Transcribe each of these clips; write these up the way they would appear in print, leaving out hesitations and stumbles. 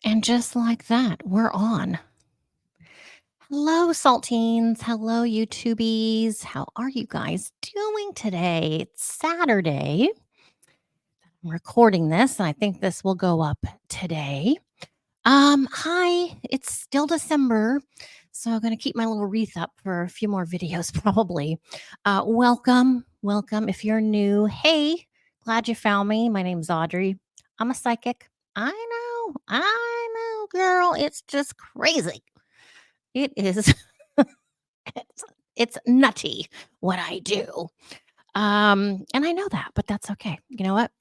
And just like that, we're on. Hello, Saltines. Hello, YouTubies. How are you guys doing today? It's Saturday. I'm recording this, and I think this will go up today. Hi, it's still December, so I'm gonna keep my little wreath up for a few more videos, probably. Welcome. If you're new, hey, glad you found me. My name's Audrey. I'm a psychic. I know, girl. It's just crazy. It is. it's, it's nutty what I do. And I know that, but that's okay. You know what?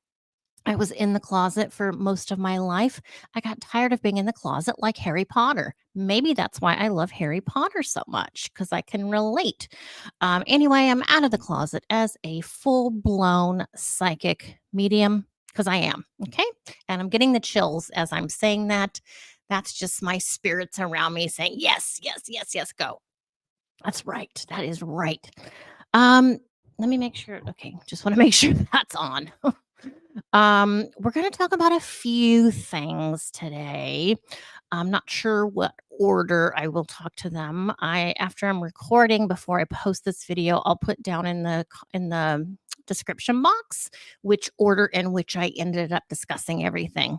I was in the closet for most of my life. I got tired of being in the closet like Harry Potter. Maybe that's why I love Harry Potter so much because I can relate. Anyway, I'm out of the closet as a full blown psychic medium because I am. Okay. And I'm getting the chills as I'm saying that. That's just my spirits around me saying, yes, go. That's right. That is right. Um, Let me make sure. Okay. Just want to make sure that's on. We're going to talk about a few things today. I'm not sure what order I will talk to them. After I'm recording, before I post this video, I'll put down in the description box which order in which I ended up discussing everything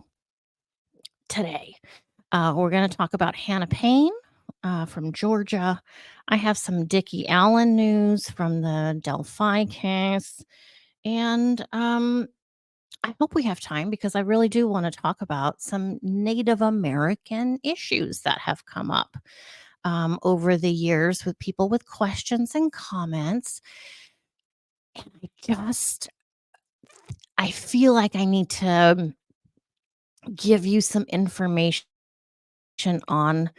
today. We're going to talk about Hannah Payne from Georgia. I have some Dickie Allen news from the Delphi case, and I hope we have time because I really do want to talk about some Native American issues that have come up over the years with people with questions and comments. And I feel like I need to give you some information on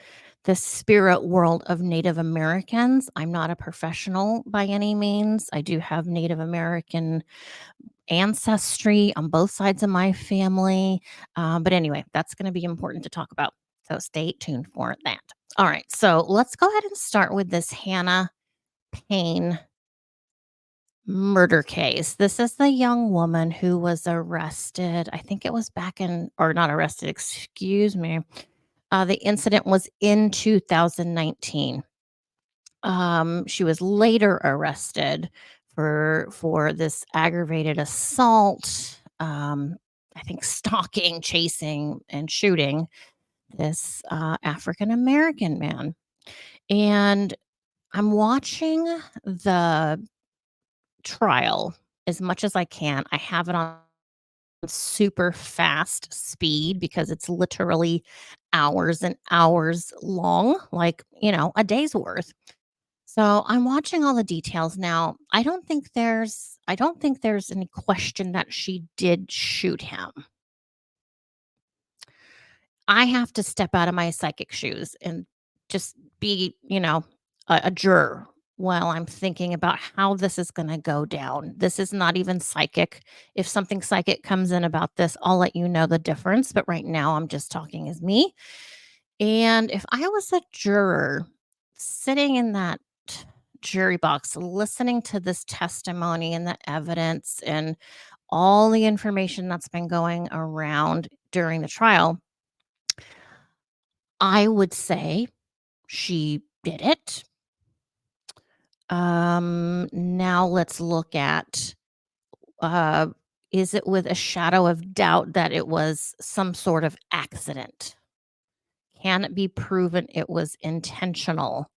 the spirit world of Native Americans. I'm not a professional by any means. I do have Native American ancestry on both sides of my family. But anyway, that's going to be important to talk about. So stay tuned for that. All right. So let's go ahead and start with this Hannah Payne murder case. This is the young woman who was arrested. I think it was or not arrested, excuse me. The incident was in 2019. She was later arrested for this aggravated assault, I think stalking, chasing, and shooting this African American man. And I'm watching the trial as much as I can. I have it on super fast speed because it's literally hours and hours long, like, a day's worth. So I'm watching all the details now. I don't think there's any question that she did shoot him. I have to step out of my psychic shoes and just be, a juror while I'm thinking about how this is going to go down. This is not even psychic. If something psychic comes in about this, I'll let you know the difference. But right now, I'm just talking as me. And if I was a juror sitting in that jury box, listening to this testimony and the evidence and all the information that's been going around during the trial, I would say she did it. Now let's look at uh, is it with a shadow of doubt that it was some sort of accident? Can it be proven it was intentional?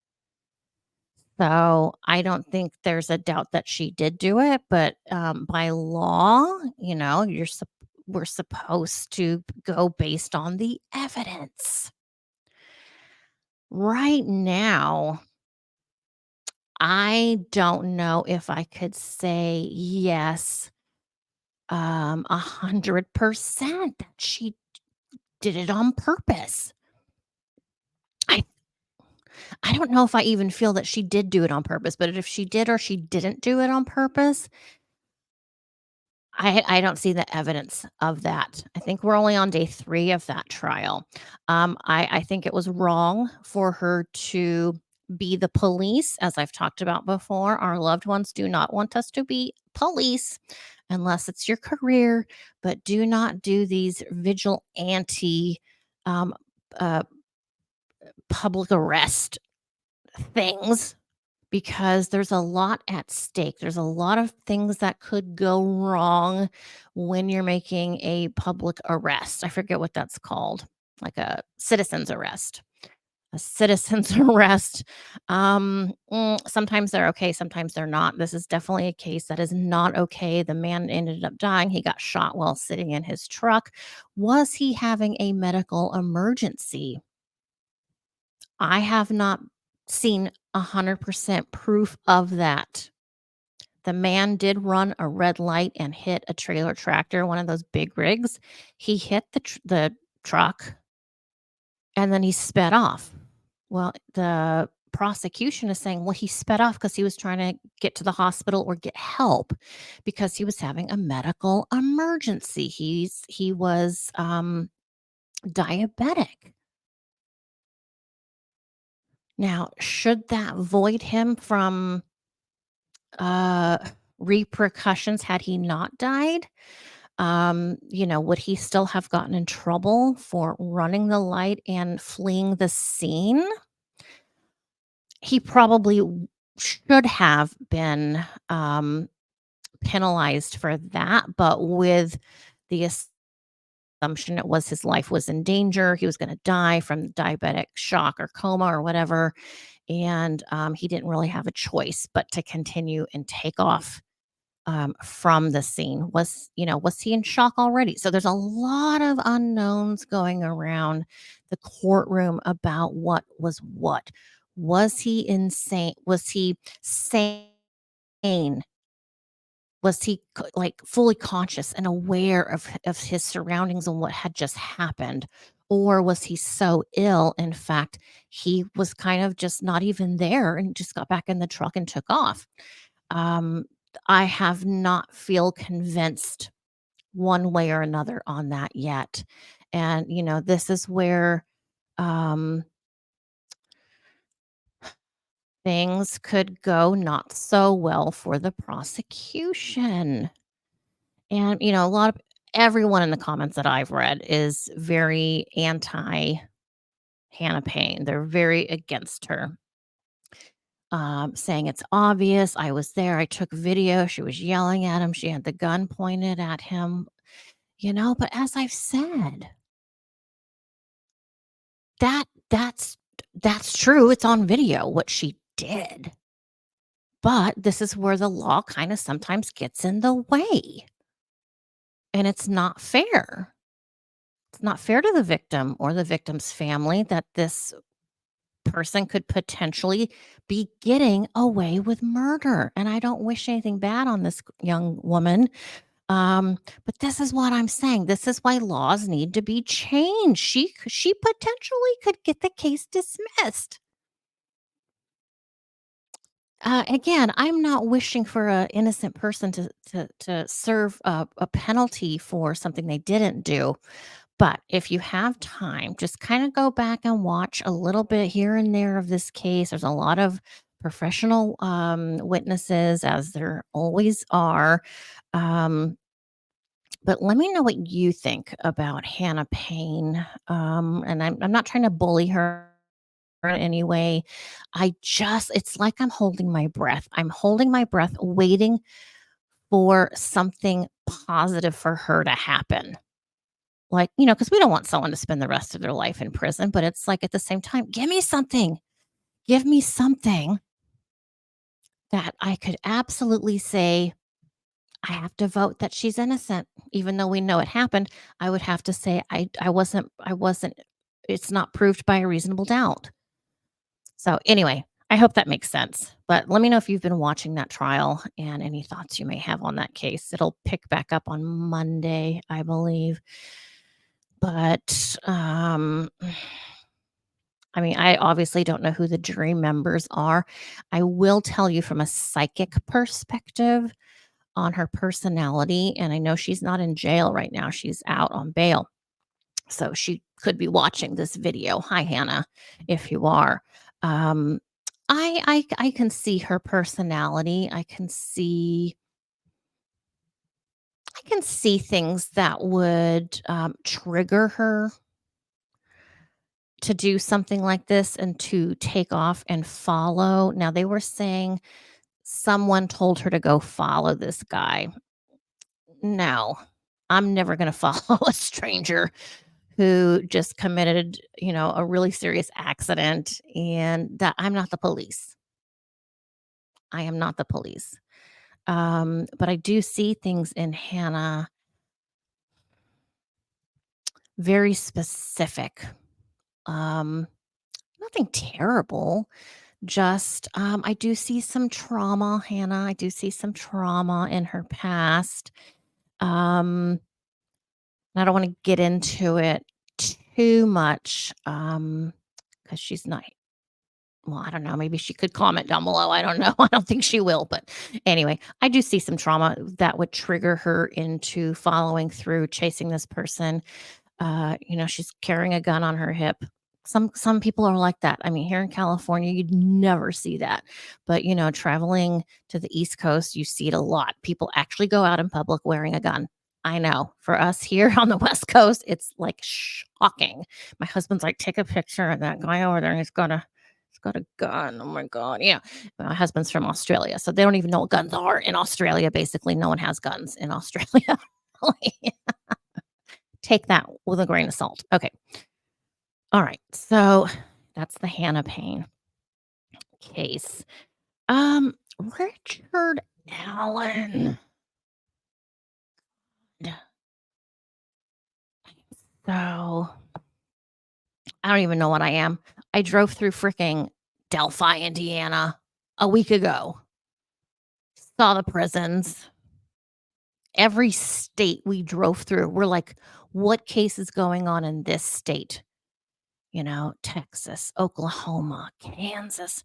So I don't think there's a doubt that she did do it, but by law, we're supposed to go based on the evidence. Right now, I don't know if I could say yes, 100% that she did it on purpose. I I don't know if I even feel that she did do it on purpose, but if she did or she didn't do it on purpose, I don't see the evidence of that. I think we're only on day 3 of that trial. I think it was wrong for her to be the police, as I've talked about before. Our loved ones do not want us to be police unless it's your career, but do not do these vigilante uh, public arrest things because there's a lot at stake. There's a lot of things that could go wrong when you're making a public arrest. I forget what that's called, like a citizen's arrest. A citizen's arrest. Sometimes they're okay, sometimes they're not. This is definitely a case that is not okay. The man ended up dying. He got shot while sitting in his truck. Was he having a medical emergency? I have not seen 100% proof of that. The man did run a red light and hit a trailer tractor, one of those big rigs. He hit the truck and then he sped off. Well, the prosecution is saying, well, he sped off because he was trying to get to the hospital or get help because he was having a medical emergency. He was diabetic. Now, should that void him from uh repercussions had he not died? Would he still have gotten in trouble for running the light and fleeing the scene? He probably should have been penalized for that, but with the assumption it was his life was in danger, he was going to die from diabetic shock or coma or whatever, and he didn't really have a choice but to continue and take off from the scene. Was he in shock already? So there's a lot of unknowns going around the courtroom about what was what. Was he insane? Was he sane? Was he like fully conscious and aware of his surroundings and what had just happened? Or was he so ill? In fact, he was kind of just not even there and just got back in the truck and took off. Um, I have not feel convinced one way or another on that yet. And, this is where um, things could go not so well for the prosecution. And, a lot of everyone in the comments that I've read is very anti Hannah Payne. They're very against her. Saying it's obvious. I was there. I took video. She was yelling at him. She had the gun pointed at him. But as I've said, that's true. It's on video what she did. But this is where the law kind of sometimes gets in the way. And it's not fair. It's not fair to the victim or the victim's family that this person could potentially be getting away with murder. And I don't wish anything bad on this young woman. But this is what I'm saying. This is why laws need to be changed. She potentially could get the case dismissed. Again, I'm not wishing for an innocent person to serve a penalty for something they didn't do. But if you have time, just kind of go back and watch a little bit here and there of this case. There's a lot of professional witnesses, as there always are. Um, but let me know what you think about Hannah Payne. And I'm not trying to bully her in any way. It's like I'm holding my breath. I'm holding my breath, waiting for something positive for her to happen. Like, because we don't want someone to spend the rest of their life in prison, but it's like at the same time, give me something. Give me something that I could absolutely say, I have to vote that she's innocent. Even though we know it happened, I would have to say I wasn't it's not proved by a reasonable doubt. So anyway, I hope that makes sense. But let me know if you've been watching that trial and any thoughts you may have on that case. It'll pick back up on Monday, I believe. But I mean, I obviously don't know who the jury members are. I will tell you from a psychic perspective on her personality, and I know she's not in jail right now. She's out on bail. So she could be watching this video. Hi, Hannah, if you are. Um, I can see her personality. I can see things that would trigger her. to do something like this and to take off and follow. Now, they were saying someone told her to go follow this guy. No, I'm never going to follow a stranger who just committed, a really serious accident, and that I'm not the police. I am not the police. But I do see things in Hannah very specific. Um, Nothing terrible. Just, I do see some trauma, Hannah. I do see some trauma in her past. Um, I don't want to get into it too much, because she's not. Well, I don't know. Maybe she could comment down below. I don't know. I don't think she will. But anyway, I do see some trauma that would trigger her into following through, chasing this person. She's carrying a gun on her hip. Some people are like that. I mean, here in California, you'd never see that. But, traveling to the East Coast, you see it a lot. People actually go out in public wearing a gun. I know. For us here on the West Coast, it's like shocking. My husband's like, take a picture of that guy over there. And he's got a gun. Oh my God. Yeah. My husband's from Australia. So they don't even know what guns are in Australia. Basically, no one has guns in Australia. Take that with a grain of salt. Okay. All right. So that's the Hannah Payne case. Richard Allen. So I don't even know what I am. I drove through freaking Delphi, Indiana a week ago. Saw the prisons. Every state we drove through, we're like, what case is going on in this state? Texas, Oklahoma, Kansas.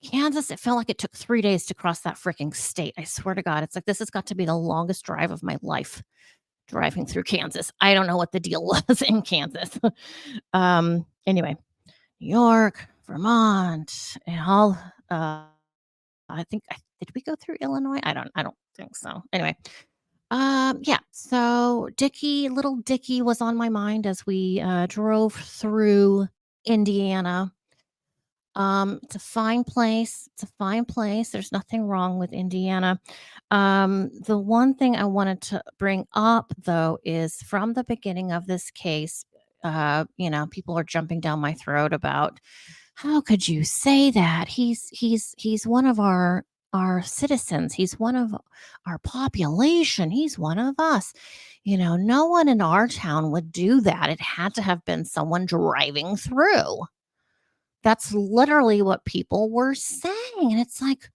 Kansas, it felt like it took 3 days to cross that freaking state. I swear to God, it's like this has got to be the longest drive of my life, driving through Kansas. I don't know what the deal was in Kansas. Anyway, New York, Vermont, and all, I think did we go through Illinois? I don't think so. Anyway, yeah, so little Dickie was on my mind as we, drove through Indiana. It's a fine place. It's a fine place. There's nothing wrong with Indiana. The one thing I wanted to bring up though is from the beginning of this case, people are jumping down my throat about how could you say that? He's one of our citizens. He's one of our population. He's one of us. No one in our town would do that. It had to have been someone driving through. That's literally what people were saying, and it's like,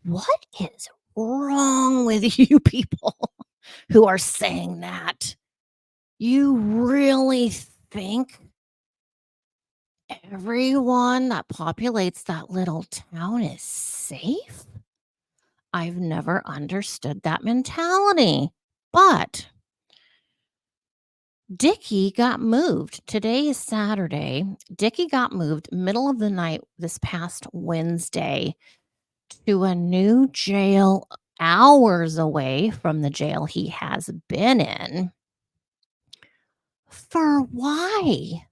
what is wrong with you people who are saying that? You really think everyone that populates that little town is safe? I've never understood that mentality. But Dickie got moved. Today is Saturday. Dickie got moved middle of the night this past Wednesday to a new jail hours away from the jail he has been in. For why?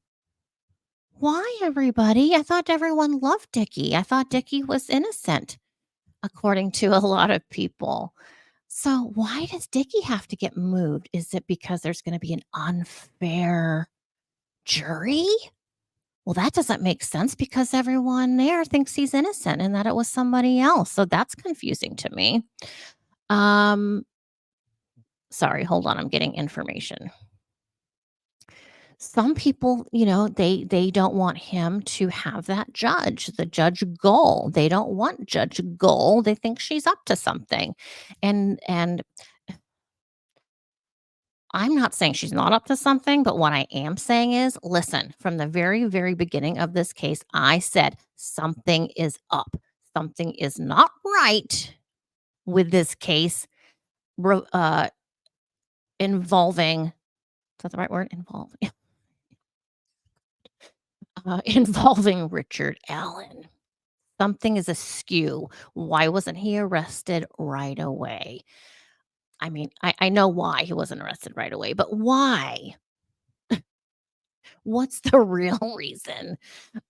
Why, everybody? I thought everyone loved Dickie. I thought Dickie was innocent, according to a lot of people. So, why does Dickie have to get moved? Is it because there's going to be an unfair jury? Well, that doesn't make sense because everyone there thinks he's innocent and that it was somebody else. So, that's confusing to me. Um, Sorry, hold on, I'm getting information. Some people, they don't want him to have that judge, the Judge Goal. They don't want Judge Goal. They think she's up to something. And I'm not saying she's not up to something, but what I am saying is, listen, from the very, very beginning of this case, I said something is up. Something is not right with this case involving, is that the right word? Involve. Involving Richard Allen. Something is askew. Why wasn't he arrested right away? I mean, I know why he wasn't arrested right away, but why? What's the real reason?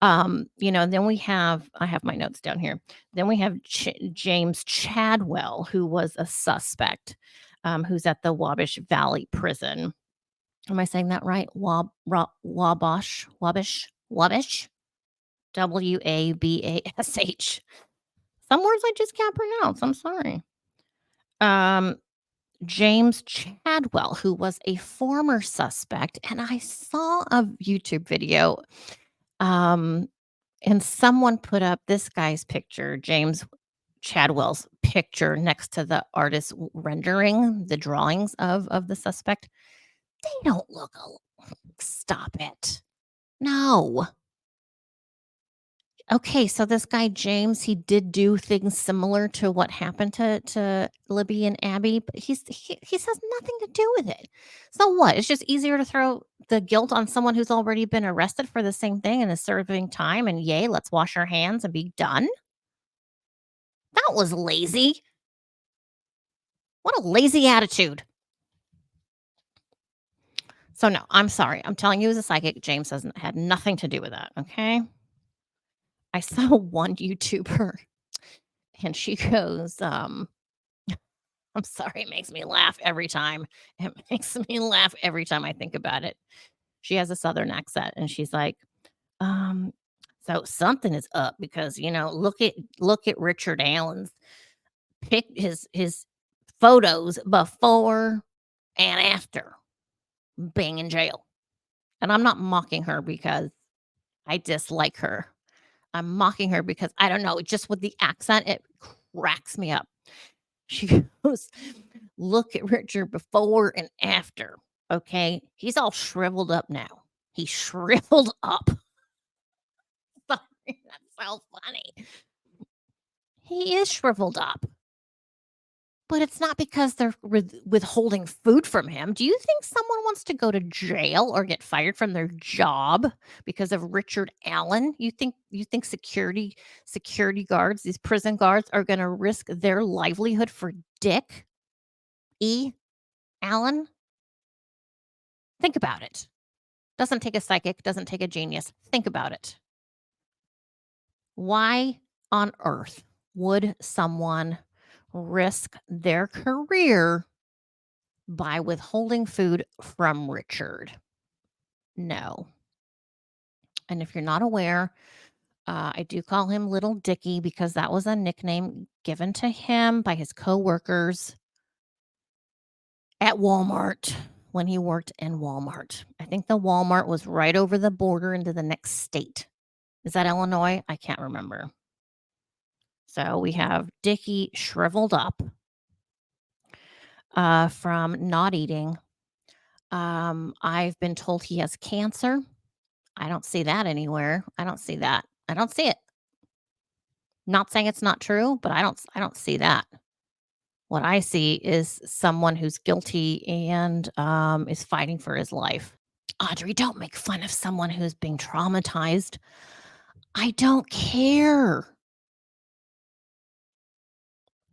Then I have my notes down here. Then we have James Chadwell, who was a suspect, who's at the Wabash Valley Prison. Am I saying that right? Wabash, Wabash. Some words I just can't pronounce. I'm sorry. Um, James Chadwell, who was a former suspect, and I saw a YouTube video. Um, and someone put up this guy's picture, James Chadwell's picture next to the artist's rendering, the drawings of the suspect. They don't look stop it. No. Okay, so this guy James, he did do things similar to what happened to Libby and Abby, but he has nothing to do with it. So what? It's just easier to throw the guilt on someone who's already been arrested for the same thing and is serving time and yay, let's wash our hands and be done? That was lazy. What a lazy attitude. So no, I'm sorry. I'm telling you as a psychic, James hasn't had nothing to do with that, okay? I saw one YouTuber and she goes, I'm sorry, it makes me laugh every time. It makes me laugh every time I think about it. She has a southern accent and she's like, um, so something is up because look at Richard Allen's pic his photos before and after being in jail. And I'm not mocking her because I dislike her. I'm mocking her because I don't know, just with the accent, it cracks me up. She goes, "Look at Richard before and after, okay? He's all shriveled up now. He's shriveled up." Sorry, that's so funny. He is shriveled up, but it's not because they're withholding food from him. Do you think someone wants to go to jail or get fired from their job because of Richard Allen? You think security guards, these prison guards, are gonna risk their livelihood for Dick E. Allen? Think about it. Doesn't take a psychic, doesn't take a genius. Think about it. Why on earth would someone risk their career by withholding food from Richard? No. And if you're not aware, I do call him Little Dicky because that was a nickname given to him by his coworkers at Walmart when he worked in Walmart. I think the Walmart was right over the border into the next state. Is that Illinois? I can't remember. So we have Dickie shriveled up from not eating. I've been told he has cancer. I don't see that anywhere. I don't see that. I don't see it. Not saying it's not true, but I don't see that. What I see is someone who's guilty and is fighting for his life. Audrey, don't make fun of someone who's being traumatized. I don't care.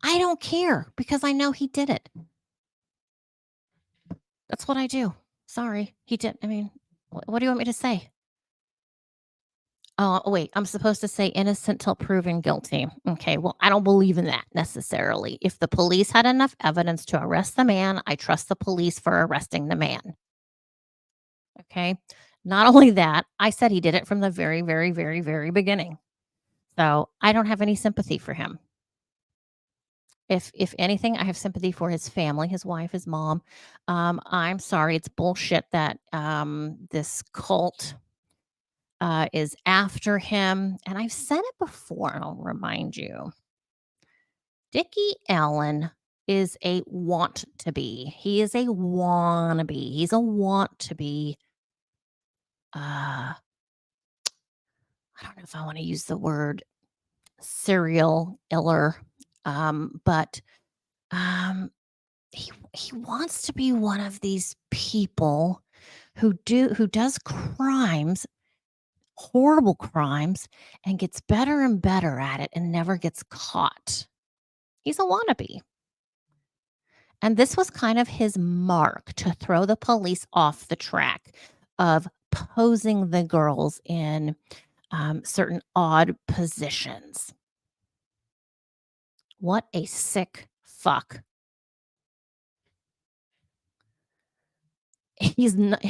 I don't care because I know he did it. That's what I do. Sorry, he did. I mean, what do you want me to say? Oh, wait, I'm supposed to say innocent till proven guilty. Okay, well, I don't believe in that necessarily. If the police had enough evidence to arrest the man, I trust the police for arresting the man. Okay. Not only that, I said he did it from the very, very, very, very beginning. So I don't have any sympathy for him. If anything, I have sympathy for his family, his wife, his mom. I'm sorry, it's bullshit that this cult is after him. And I've said it before, and I'll remind you. Dickie Allen is a want to be. He is a wannabe. He's a want to be. I don't know if I want to use the word serial iller, but um, he wants to be one of these people who does crimes, horrible crimes, and gets better and better at it and never gets caught. He's a wannabe. And this was kind of his mark to throw the police off the track of posing the girls in certain odd positions. What a sick fuck. He's not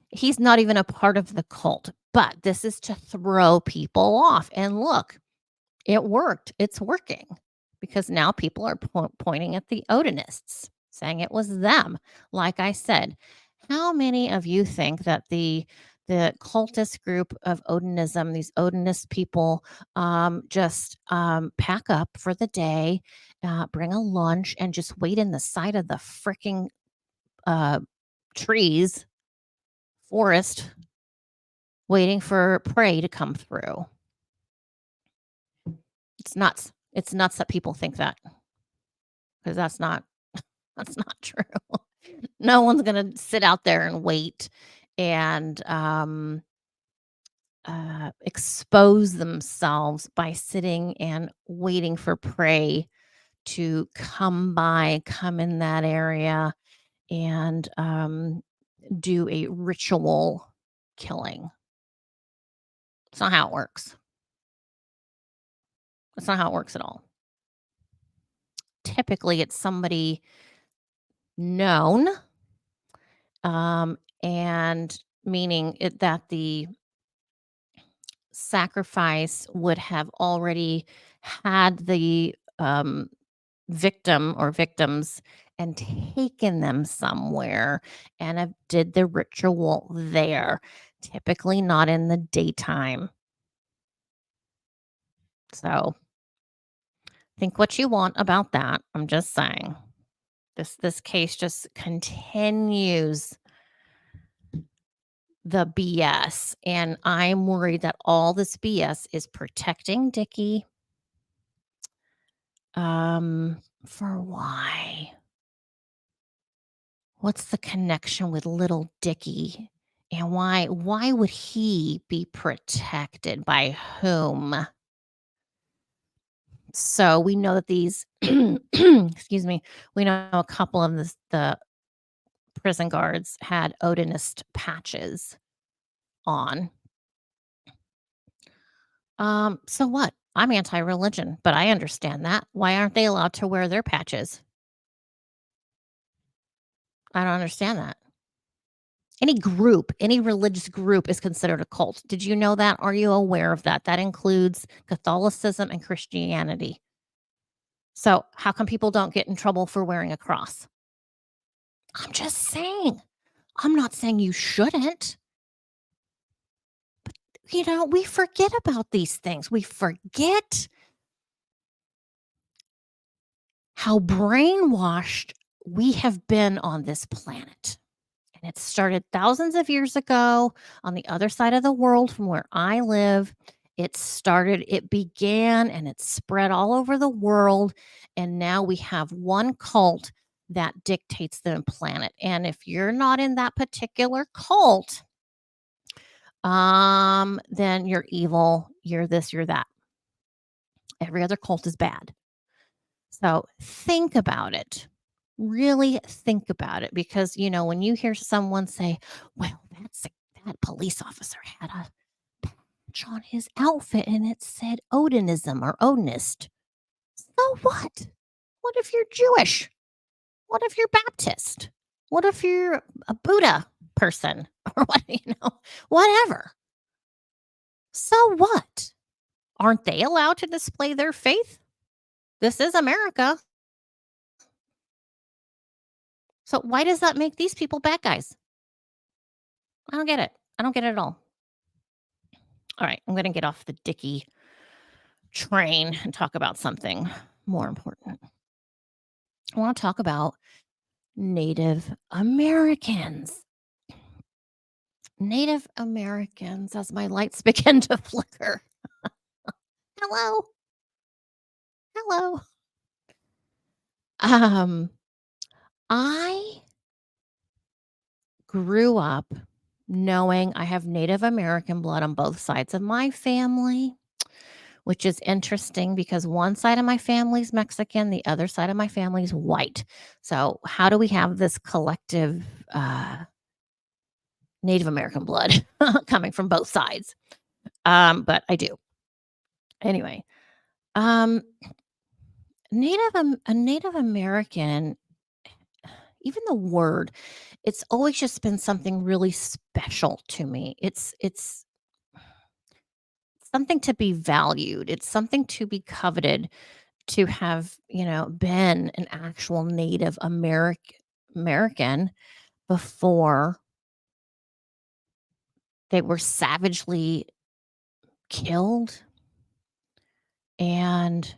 he's not even a part of the cult, but this is to throw people off. And look, it worked. It's working because now people are pointing at the Odinists, saying it was them. Like I said, how many of you think that the cultist group of Odinism, these Odinist people, just pack up for the day, bring a lunch, and just wait in the side of the freaking uh, trees, forest, waiting for prey to come through? It's nuts. It's nuts that people think that, because that's not true. No one's gonna sit out there and wait and, expose themselves by sitting and waiting for prey to come by, come in that area, and, do a ritual killing. It's not how it works. That's not how it works at all. Typically, it's somebody known, and meaning it that the sacrifice would have already had the, victim or victims and taken them somewhere and have did the ritual there, typically not in the daytime. So, think what you want about that. I'm just saying. This case just continues the BS, and I'm worried that all this BS is protecting Dickie. For why? What's the connection with little Dickie? And why would he be protected? By whom? So we know that these excuse me, we know a couple of the prison guards had Odinist patches on. So what? I'm anti-religion, but I understand that. Why aren't they allowed to wear their patches? I don't understand that. Any group, any religious group is considered a cult. Did you know that? Are you aware of that? That includes Catholicism and Christianity. So, how come people don't get in trouble for wearing a cross? I'm just saying. I'm not saying you shouldn't. We forget about these things. We forget how brainwashed we have been on this planet. And it started thousands of years ago on the other side of the world from where I live. It began and it spread all over the world. And now we have one cult that dictates the planet. And if you're not in that particular cult, then you're evil, you're this, you're that. Every other cult is bad. So think about it. Really think about it, because when you hear someone say, "Well, that police officer had a patch on his outfit and it said Odinism or Odinist." So what? What if you're Jewish? What if you're Baptist? What if you're a Buddha person or whatever? So what? Aren't they allowed to display their faith? This is America. So why does that make these people bad guys? I don't get it. I don't get it at all. All right, I'm going to get off the Dicky train and talk about something more important. I want to talk about Native Americans. Native Americans, as my lights begin to flicker. Hello. Hello. I grew up knowing I have Native American blood on both sides of my family, which is interesting because one side of my family's Mexican, the other side of my family's white. So how do we have this collective Native American blood coming from both sides. But I do. Anyway, um, a Native American, even the word, it's always just been something really special to me. It's something to be valued. It's something to be coveted to have, been an actual Native American before they were savagely killed and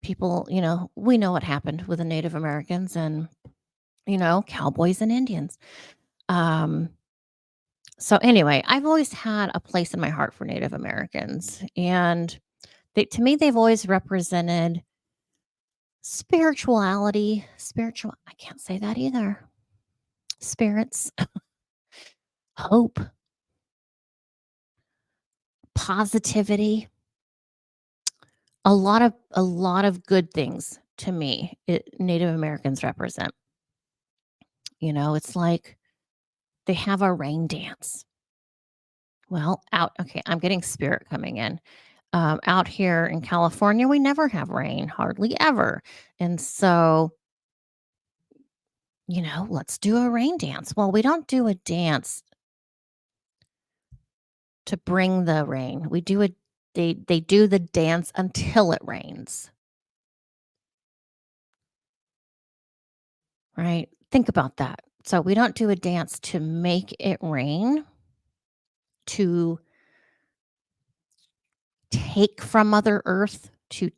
people, we know what happened with the Native Americans and, cowboys and Indians. Um, so anyway, I've always had a place in my heart for Native Americans. And to me, they've always represented I can't say that either. Spirits, hope, positivity, a lot of good things to me. Native Americans represent. It's like they have a rain dance. Well, okay, I'm getting spirit coming in. Out here in California, we never have rain, hardly ever. And so, let's do a rain dance. Well, we don't do a dance to bring the rain. They do the dance until it rains, right? Think about that. So we don't do a dance to make it rain, to take from Mother Earth, to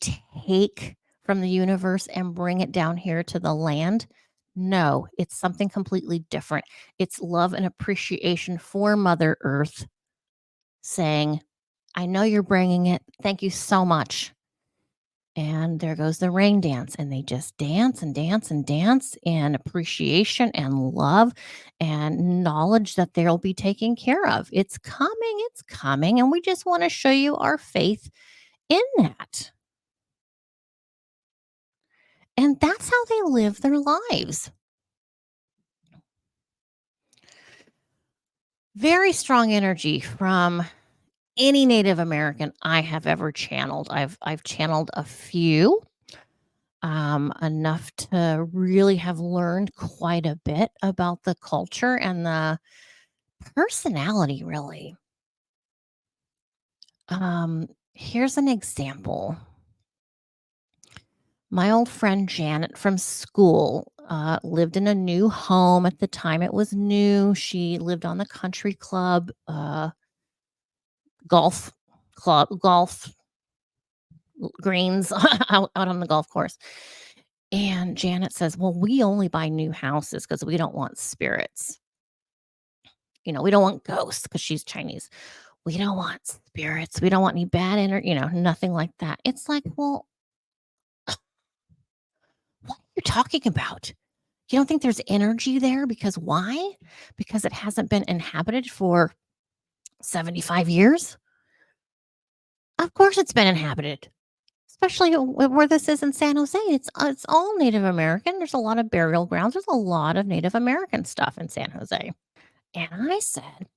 take from the universe and bring it down here to the land. No, it's something completely different. It's love and appreciation for Mother Earth saying, I know you're bringing it. Thank you so much. And there goes the rain dance. And they just dance and dance and dance in appreciation and love and knowledge that they'll be taken care of. It's coming. It's coming. And we just want to show you our faith in that. And that's how they live their lives. Very strong energy from any Native American I have ever channeled. I've channeled a few, enough to really have learned quite a bit about the culture and the personality, really. Here's an example. My old friend Janet from school lived in a new home at the time it was new. She lived on the country club, golf golf greens out on the golf course. And Janet says, well, we only buy new houses because we don't want spirits. We don't want ghosts because she's Chinese. We don't want spirits. We don't want any bad energy, nothing like that. It's like, well, what are you talking about? You don't think there's energy there? Because why? Because it hasn't been inhabited for 75 years? Of course it's been inhabited, especially where this is in San Jose. It's all Native American. There's a lot of burial grounds. There's a lot of Native American stuff in San Jose. And I said,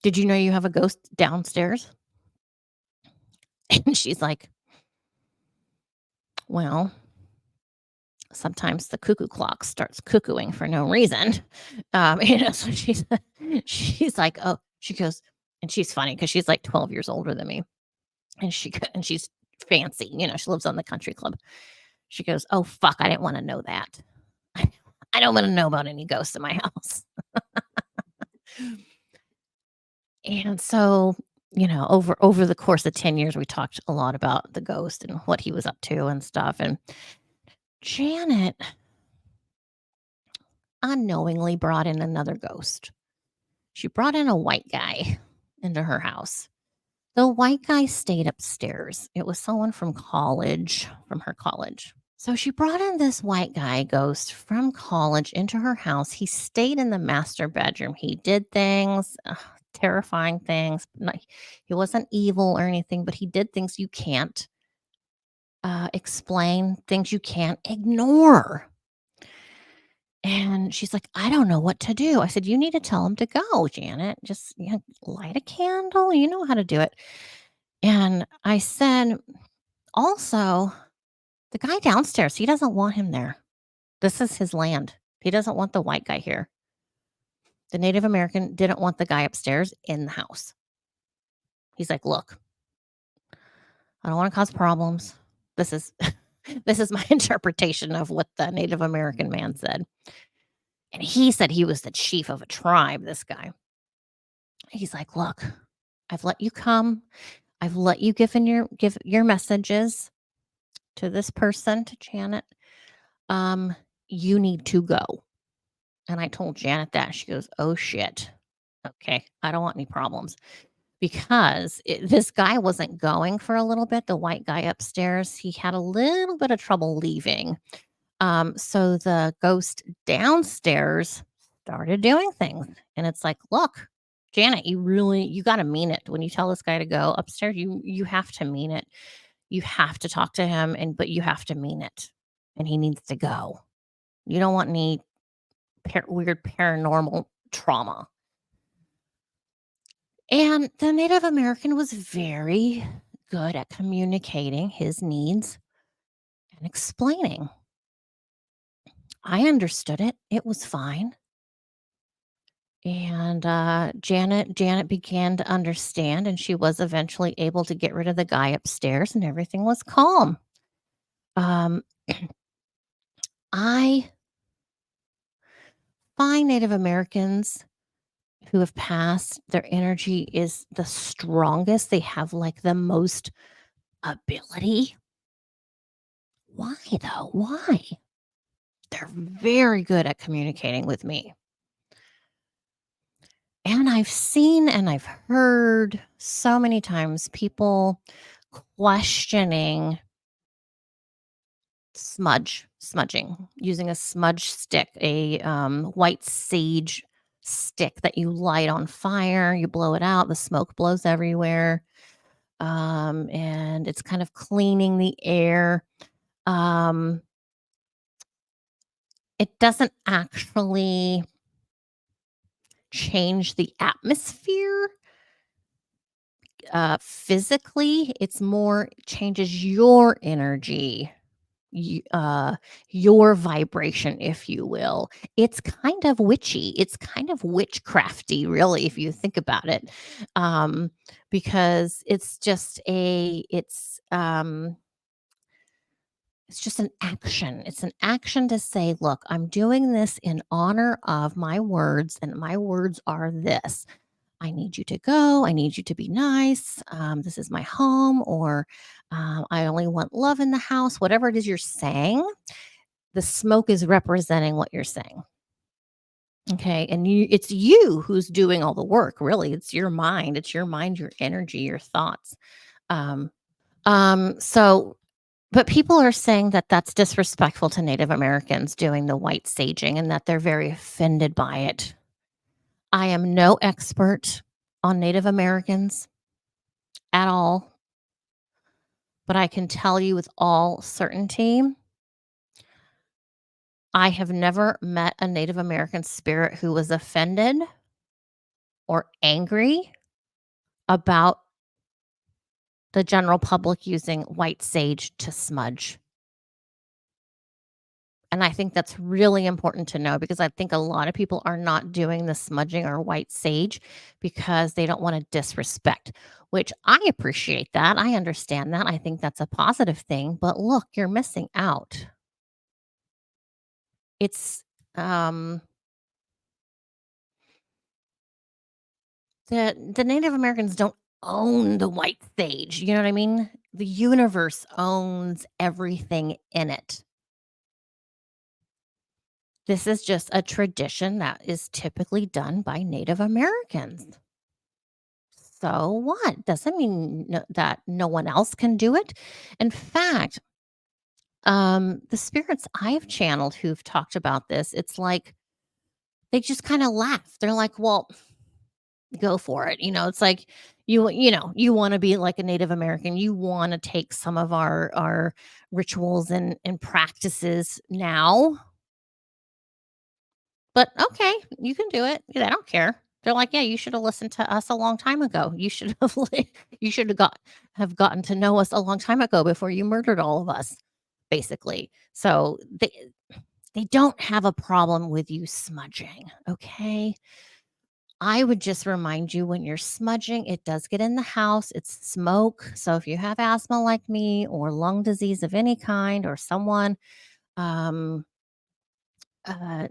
did you know you have a ghost downstairs? And she's like, well, sometimes the cuckoo clock starts cuckooing for no reason. So she's like, oh, she goes, and she's funny because she's like 12 years older than me, and she's fancy. She lives on the country club. She goes, oh fuck, I didn't want to know that. I don't want to know about any ghosts in my house. And so, over the course of 10 years, we talked a lot about the ghost and what he was up to and stuff. And Janet unknowingly brought in another ghost. She brought in a white guy into her house. The white guy stayed upstairs. It was someone from her college. So she brought in this white guy ghost from college into her house. He stayed in the master bedroom. He did things, terrifying things. He wasn't evil or anything, but he did things you can't explain, things you can't ignore. And she's like, "I don't know what to do." I said, "You need to tell him to go, Janet. Just, light a candle. You know how to do it." And I said, "Also, the guy downstairs, he doesn't want him there. This is his land. He doesn't want the white guy here. The Native American didn't want the guy upstairs in the house." He's like, "Look, I don't want to cause problems." This is this is my interpretation of what the Native American man said. And he said he was the chief of a tribe, this guy. He's like, "Look, I've let you come. I've let you give your messages to this person, to Janet. Um, you need to go." And I told Janet that. She goes, "Oh shit. Okay, I don't want any problems." Because this guy wasn't going for a little bit, the white guy upstairs. He had a little bit of trouble leaving. So the ghost downstairs started doing things. And it's like, "Look, Janet, you got to mean it. When you tell this guy to go upstairs, you have to mean it. You have to talk to him, but you have to mean it. And he needs to go. You don't want any weird paranormal trauma." And the Native American was very good at communicating his needs and explaining. I understood it. It was fine. And Janet began to understand, and she was eventually able to get rid of the guy upstairs, and everything was calm. Um, I find Native Americans who have passed, their energy is the strongest. They have like the most ability. Why though? Why? They're very good at communicating with me. And I've seen and I've heard so many times people questioning smudging, using a smudge stick, a white sage stick that you light on fire, you blow it out, the smoke blows everywhere, and it's kind of cleaning the air. Um, it doesn't actually change the atmosphere physically, it's more changes your energy, your vibration, if you will. It's kind of witchy. It's kind of witchcrafty, really, if you think about it, um, because it's just an action. It's an action to say, "Look, I'm doing this in honor of my words, and my words are this. I need you to go. I need you to be nice. This is my home," or "I only want love in the house." Whatever it is you're saying, the smoke is representing what you're saying. Okay. And it's you who's doing all the work, really. It's your mind. It's your mind, your energy, your thoughts. Um, so, but people are saying that that's disrespectful to Native Americans doing the white saging and that they're very offended by it. I am no expert on Native Americans at all. But I can tell you with all certainty, I have never met a Native American spirit who was offended or angry about the general public using white sage to smudge. And I think that's really important to know because I think a lot of people are not doing the smudging or white sage because they don't want to disrespect, which I appreciate that. I understand that. I think that's a positive thing. But look, you're missing out. It's um the Native Americans don't own the white sage, you know what I mean? The universe owns everything in it. This is just a tradition that is typically done by Native Americans. So what? Doesn't mean that no one else can do it. In fact, the spirits I've channeled who've talked about this, it's like they just kind of laugh. They're like, "Well, go for it." It's like you want to be like a Native American. You want to take some of our rituals and practices now. But okay, you can do it. They don't care. They're like, "Yeah, you should have listened to us a long time ago. You should have you should have gotten to know us a long time ago before you murdered all of us," basically. So they don't have a problem with you smudging, okay? I would just remind you when you're smudging, it does get in the house. It's smoke. So if you have asthma like me or lung disease of any kind or someone um uh,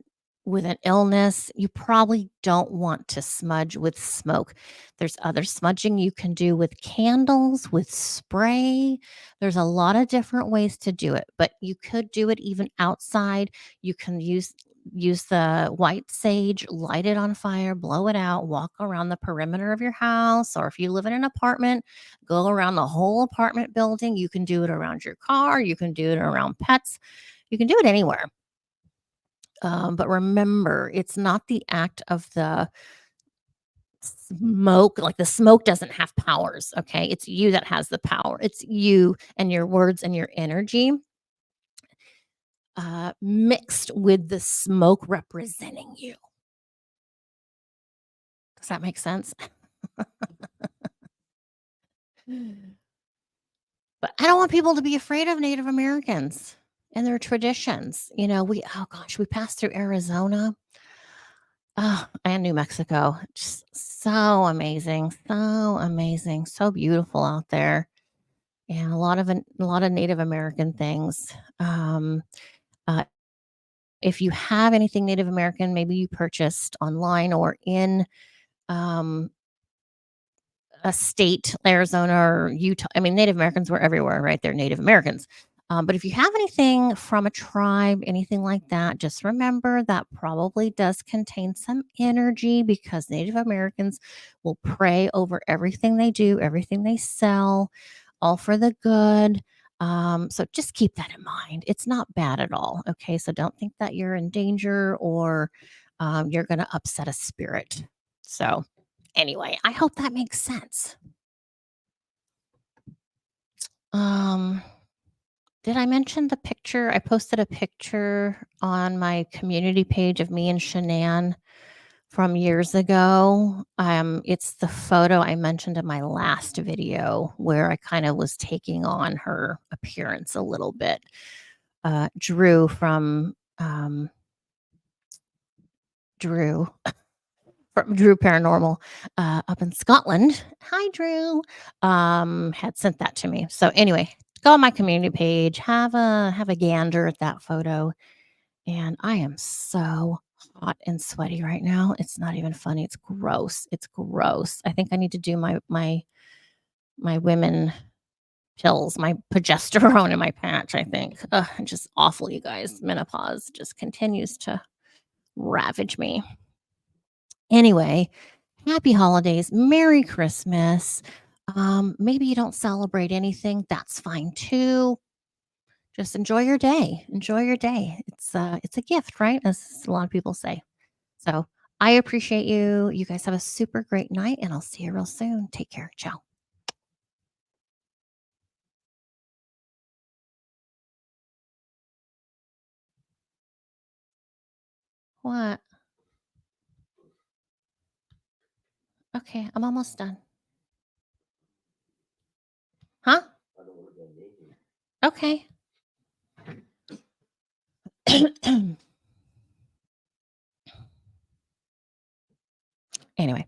with an illness, you probably don't want to smudge with smoke. There's other smudging you can do with candles, with spray. There's a lot of different ways to do it, but you could do it even outside. You can use the white sage, light it on fire, blow it out, walk around the perimeter of your house, or if you live in an apartment, go around the whole apartment building. You can do it around your car, you can do it around pets. You can do it anywhere. But remember, it's not the act of the smoke. Like the smoke doesn't have powers. Okay. It's you that has the power. It's you and your words and your energy mixed with the smoke representing you. Does that make sense? But I don't want people to be afraid of Native Americans and their traditions. Oh gosh, we passed through Arizona. Oh, and New Mexico. Just so amazing, so beautiful out there. And a lot of Native American things. Uh, if you have anything Native American, maybe you purchased online or in um, a state, Arizona or Utah. I mean, Native Americans were everywhere, right? They're Native Americans. But if you have anything from a tribe, anything like that, just remember that probably does contain some energy because Native Americans will pray over everything they do, everything they sell, all for the good. So just keep that in mind. It's not bad at all. Okay. So don't think that you're in danger or you're going to upset a spirit. So, anyway, I hope that makes sense. Um, did I mention the picture? I posted a picture on my community page of me and Shanann from years ago. It's the photo I mentioned in my last video where I kind of was taking on her appearance a little bit. Drew from Drew from Drew Paranormal up in Scotland. Hi, Drew. Had sent that to me. So anyway, go on my community page, have a gander at that photo. And I am so hot and sweaty right now. It's not even funny. It's gross. It's gross. I think I need to do my women pills, my progesterone and my patch. I think just awful, you guys. Menopause just continues to ravage me. Anyway, happy holidays, Merry Christmas. Maybe you don't celebrate anything, that's fine too. Just enjoy your day. Enjoy your day. It's a gift, right? As a lot of people say. So I appreciate you. You guys have a super great night, and I'll see you real soon. Take care. Ciao. What? Okay, I'm almost done. Huh? Okay. Anyway,